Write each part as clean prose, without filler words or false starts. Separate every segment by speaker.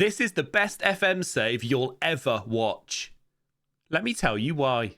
Speaker 1: This is the best FM save you'll ever watch. Let me tell you why.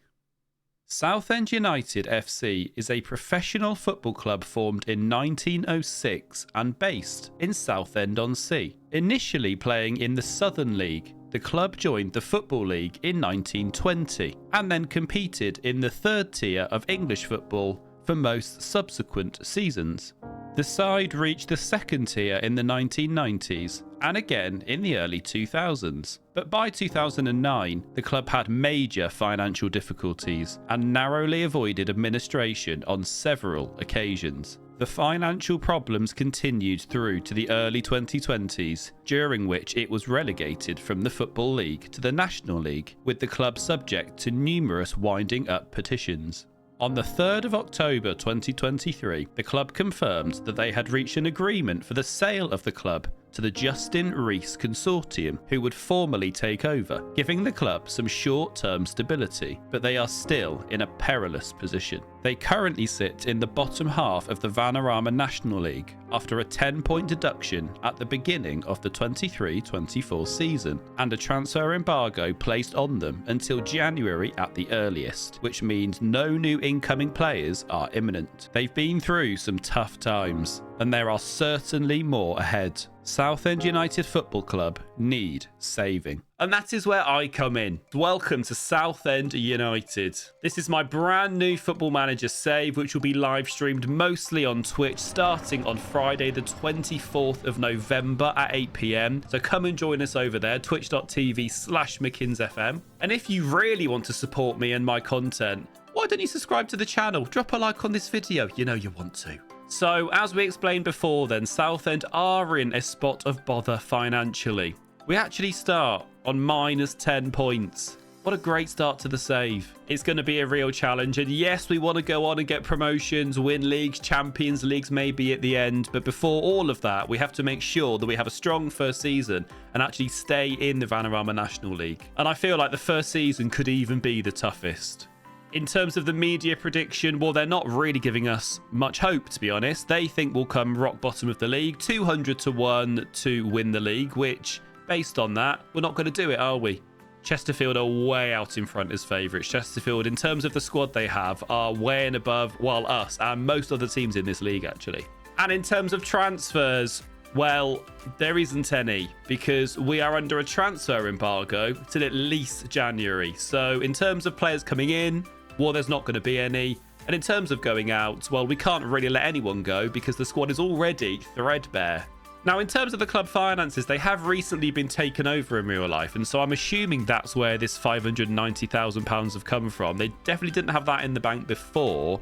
Speaker 1: Southend United FC is a professional football club formed in 1906 and based in Southend-on-Sea. Initially playing in the Southern League, the club joined the Football League in 1920 and then competed in the third tier of English football for most subsequent seasons. The side reached the second tier in the 1990s and again in the early 2000s. But by 2009, the club had major financial difficulties and narrowly avoided administration on several occasions. The financial problems continued through to the early 2020s, during which it was relegated from the Football League to the National League, with the club subject to numerous winding up petitions. On the 3rd of October 2023, the club confirmed that they had reached an agreement for the sale of the club to the Justin Rees Consortium, who would formally take over, giving the club some short-term stability, but they are still in a perilous position. They currently sit in the bottom half of the Vanarama National League after a 10-point deduction at the beginning of the 23-24 season, and a transfer embargo placed on them until January at the earliest, which means no new incoming players are imminent. They've been through some tough times, and there are certainly more ahead. Southend United Football Club need saving. And that is where I come in. Welcome to Southend United. This is my brand new Football Manager save, which will be live streamed mostly on Twitch starting on Friday the 24th of November at 8 PM. So come and join us over there, twitch.tv/MckinsFM. And if you really want to support me and my content, why don't you subscribe to the channel? Drop a like on this video. You know you want to. So, as we explained before then, Southend are in a spot of bother financially. We actually start on minus 10 points. What a great start to the save. It's going to be a real challenge. And yes, we want to go on and get promotions, win leagues, Champions Leagues maybe at the end. But before all of that, we have to make sure that we have a strong first season and actually stay in the Vanarama National League. And I feel like the first season could even be the toughest. In terms of the media prediction, well, they're not really giving us much hope, to be honest. They think we'll come rock bottom of the league, 200 to 1 to win the league, which, based on that, we're not going to do it, are we? Chesterfield are way out in front as favourites. Chesterfield, in terms of the squad they have, are way and above, well, us and most other teams in this league, actually. And in terms of transfers, well, there isn't any because we are under a transfer embargo till at least January. So in terms of players coming in, well, there's not going to be any. And in terms of going out, well, we can't really let anyone go because the squad is already threadbare. Now, in terms of the club finances, they have recently been taken over in real life. And so I'm assuming that's where this £590,000 have come from. They definitely didn't have that in the bank before,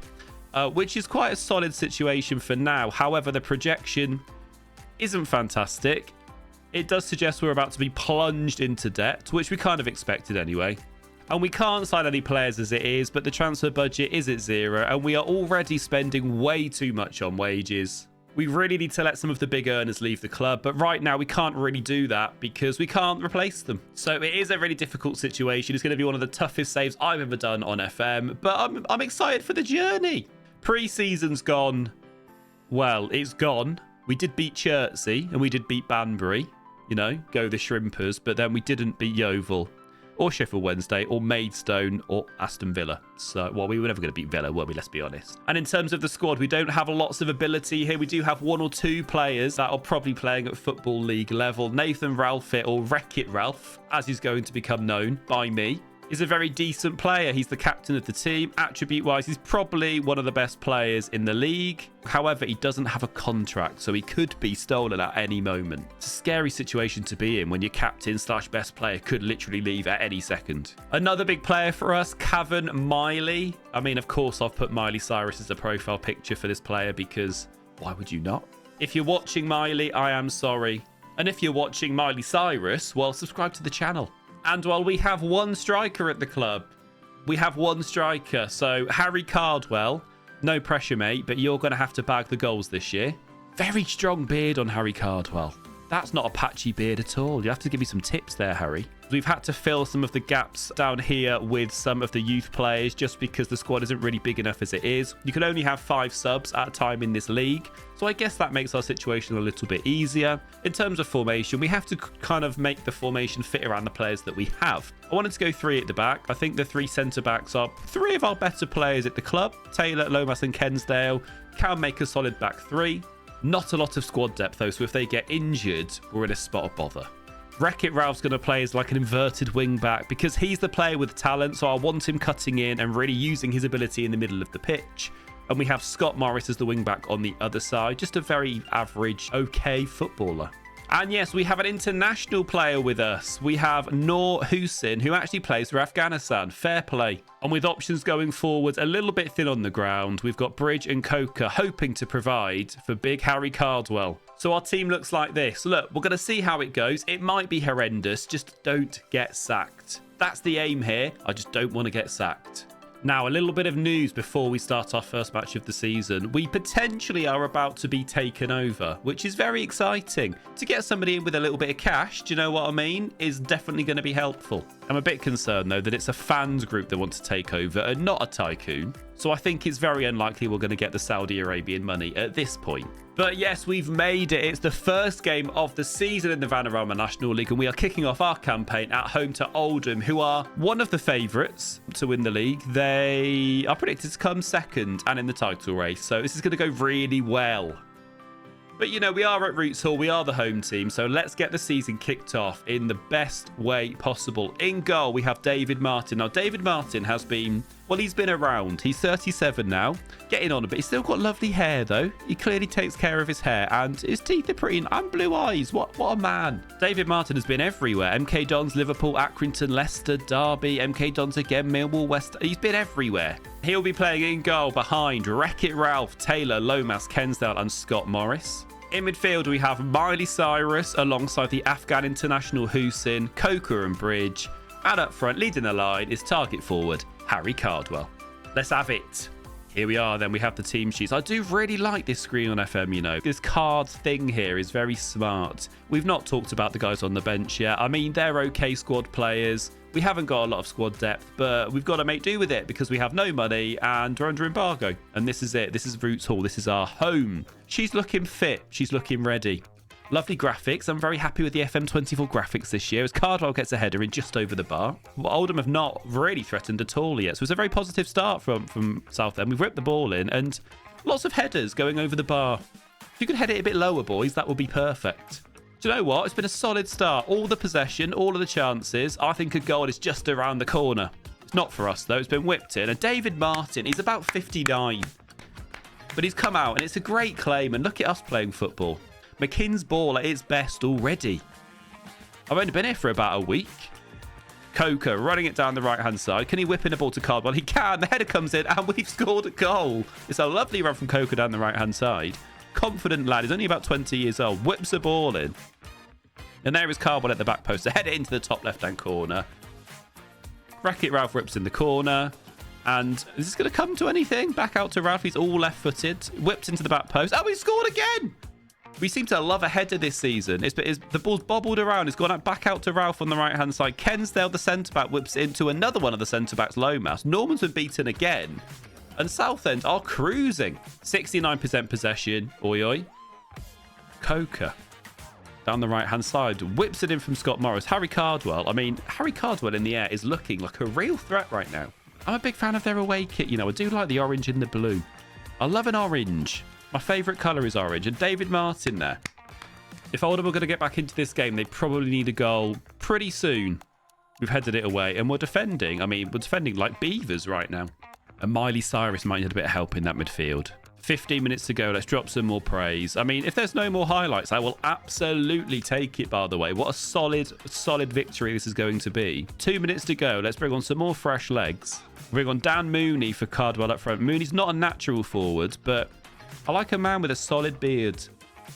Speaker 1: which is quite a solid situation for now. However, the projection isn't fantastic. It does suggest we're about to be plunged into debt, which we kind of expected anyway. And we can't sign any players as it is, but the transfer budget is at zero, and we are already spending way too much on wages. We really need to let some of the big earners leave the club, but right now we can't really do that because we can't replace them. So it is a really difficult situation. It's going to be one of the toughest saves I've ever done on FM, but I'm excited for the journey. Pre-season's gone. Well, it's gone. We did beat Chertsey and we did beat Banbury, you know, go the Shrimpers, but then we didn't beat Yeovil or Sheffield Wednesday or Maidstone or Aston Villa. So, well, we were never going to beat Villa, were we? Let's be honest. And in terms of the squad, we don't have lots of ability here. We do have one or two players that are probably playing at Football League level. Nathan Ralphit, or Wreck-It Ralph, as he's going to become known by me, is a very decent player. He's the captain of the team. Attribute-wise, he's probably one of the best players in the league. However, he doesn't have a contract, so he could be stolen at any moment. It's a scary situation to be in when your captain/best player could literally leave at any second. Another big player for us, Cavan Miley. I mean, of course, I've put Miley Cyrus as a profile picture for this player because why would you not? If you're watching Miley, I am sorry. And if you're watching Miley Cyrus, well, subscribe to the channel. And while we have one striker at the club, we have one striker. So Harry Cardwell, no pressure, mate, but you're going to have to bag the goals this year. Very strong beard on Harry Cardwell. That's not a patchy beard at all. You have to give me some tips there, Harry. We've had to fill some of the gaps down here with some of the youth players just because the squad isn't really big enough as it is. You can only have 5 subs at a time in this league, so I guess that makes our situation a little bit easier. In terms of formation, we have to kind of make the formation fit around the players that we have. I wanted to go 3 at the back. I think the 3 centre-backs are 3 of our better players at the club. Taylor, Lomas and Kensdale can make a solid back 3. Not a lot of squad depth, though, so if they get injured, we're in a spot of bother. Wreck-It Ralph's going to play as like an inverted wing-back because he's the player with the talent, so I want him cutting in and really using his ability in the middle of the pitch. And we have Scott Morris as the wing-back on the other side, just a very average, okay footballer. And yes, we have an international player with us. We have Noor Hussein, who actually plays for Afghanistan. Fair play. And with options going forward, a little bit thin on the ground, we've got Bridge and Coker hoping to provide for big Harry Cardwell. So our team looks like this. Look, we're going to see how it goes. It might be horrendous. Just don't get sacked. That's the aim here. I just don't want to get sacked. Now, a little bit of news before we start our first match of the season. We potentially are about to be taken over, which is very exciting. To get somebody in with a little bit of cash, do you know what I mean, is definitely going to be helpful. I'm a bit concerned, though, that it's a fans group that want to take over and not a tycoon. So I think it's very unlikely we're going to get the Saudi Arabian money at this point. But yes, we've made it. It's the first game of the season in the Vanarama National League, and we are kicking off our campaign at home to Oldham, who are one of the favourites to win the league. They are predicted to come second and in the title race, so this is going to go really well. But, you know, we are at Roots Hall. We are the home team. So let's get the season kicked off in the best way possible. In goal, we have David Martin. Now, David Martin has been, well, he's been around. He's 37 now. Getting on a bit. He's still got lovely hair, though. He clearly takes care of his hair. And his teeth are pretty, and blue eyes. What a man. David Martin has been everywhere. MK Dons, Liverpool, Accrington, Leicester, Derby, MK Dons again, Millwall, West. He's been everywhere. He'll be playing in goal behind Wreck-It Ralph, Taylor, Lomas, Kensdale, and Scott Morris. In midfield, we have Miley Cyrus alongside the Afghan international Hussein, Coker and Bridge. And up front, leading the line, is target forward Harry Cardwell. Let's have it. Here we are then, we have the team sheets. I do really like this screen on FM, you know. This card thing here is very smart. We've not talked about the guys on the bench yet. I mean, they're okay squad players. We haven't got a lot of squad depth, but we've got to make do with it because we have no money and we're under embargo. And this is it. This is Roots Hall. This is our home. She's looking fit. She's looking ready. Lovely graphics. I'm very happy with the FM24 graphics this year as Cardwell gets a header in just over the bar. Well, Oldham have not really threatened at all yet. So it's a very positive start from Southend. We've ripped the ball in and lots of headers going over the bar. If you could head it a bit lower, boys, that would be perfect. Do you know what? It's been a solid start. All the possession, all of the chances. I think a goal is just around the corner. It's not for us, though. It's been whipped in. And David Martin, he's about 59. But he's come out, and it's a great claim. And look at us playing football. Mckins ball at its best already. I've only been here for about a week. Coker running it down the right-hand side. Can he whip in a ball to Cardwell? He can. The header comes in, and we've scored a goal. It's a lovely run from Coker down the right-hand side. Confident lad. He's only about 20 years old. Whips the ball in. And there is Cardwell at the back post. To head it into the top left-hand corner. Wreck-It Ralph rips in the corner. And is this going to come to anything? Back out to Ralph. He's all left-footed. Whipped into the back post. Oh, he scored again! We seem to love a header this season. The ball's bobbled around. It's gone back out to Ralph on the right-hand side. Kensdale, the centre-back, whips into another one of the centre-backs, Lomas. Norman's been beaten again. And Southend are cruising. 69% possession. Oi, oi. Coker. Down the right-hand side. Whips it in from Scott Morris. Harry Cardwell. I mean, Harry Cardwell in the air is looking like a real threat right now. I'm a big fan of their away kit. You know, I do like the orange and the blue. I love an orange. My favourite colour is orange. And David Martin there. If Oldham are going to get back into this game, they probably need a goal pretty soon. We've headed it away. And we're defending. I mean, we're defending like beavers right now. And Miley Cyrus might need a bit of help in that midfield. 15 minutes to go. Let's drop some more praise. I mean, if there's no more highlights, I will absolutely take it, by the way. What a solid victory this is going to be. 2 minutes to go. Let's bring on some more fresh legs. Bring on Dan Mooney for Cardwell up front. Mooney's not a natural forward, but I like a man with a solid beard.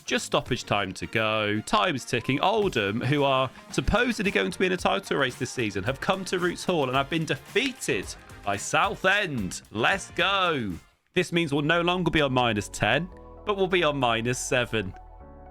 Speaker 1: Just stoppage time to go. Time's ticking. Oldham, who are supposedly going to be in a title race this season, have come to Roots Hall and have been defeated by Southend. Let's go. This means we'll no longer be on -10, but we'll be on -7.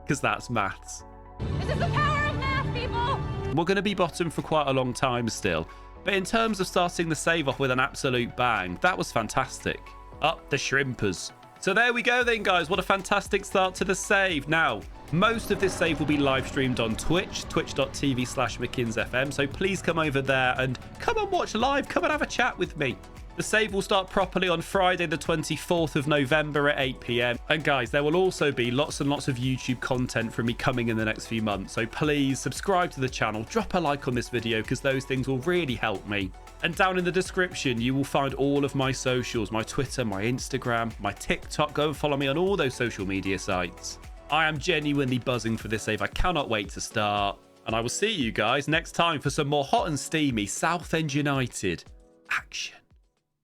Speaker 1: Because that's maths.
Speaker 2: This is the power of math, people!
Speaker 1: We're going to be bottom for quite a long time still. But in terms of starting the save off with an absolute bang, that was fantastic. Up the shrimpers. So there we go then, guys. What a fantastic start to the save. Now, most of this save will be live streamed on Twitch, twitch.tv/MckinsFM. So please come over there and come and watch live. Come and have a chat with me. The save will start properly on Friday, the 24th of November at 8 p.m. And guys, there will also be lots and lots of YouTube content from me coming in the next few months. So please subscribe to the channel, drop a like on this video because those things will really help me. And down in the description, you will find all of my socials, my Twitter, my Instagram, my TikTok. Go and follow me on all those social media sites. I am genuinely buzzing for this save. I cannot wait to start. And I will see you guys next time for some more hot and steamy Southend United action.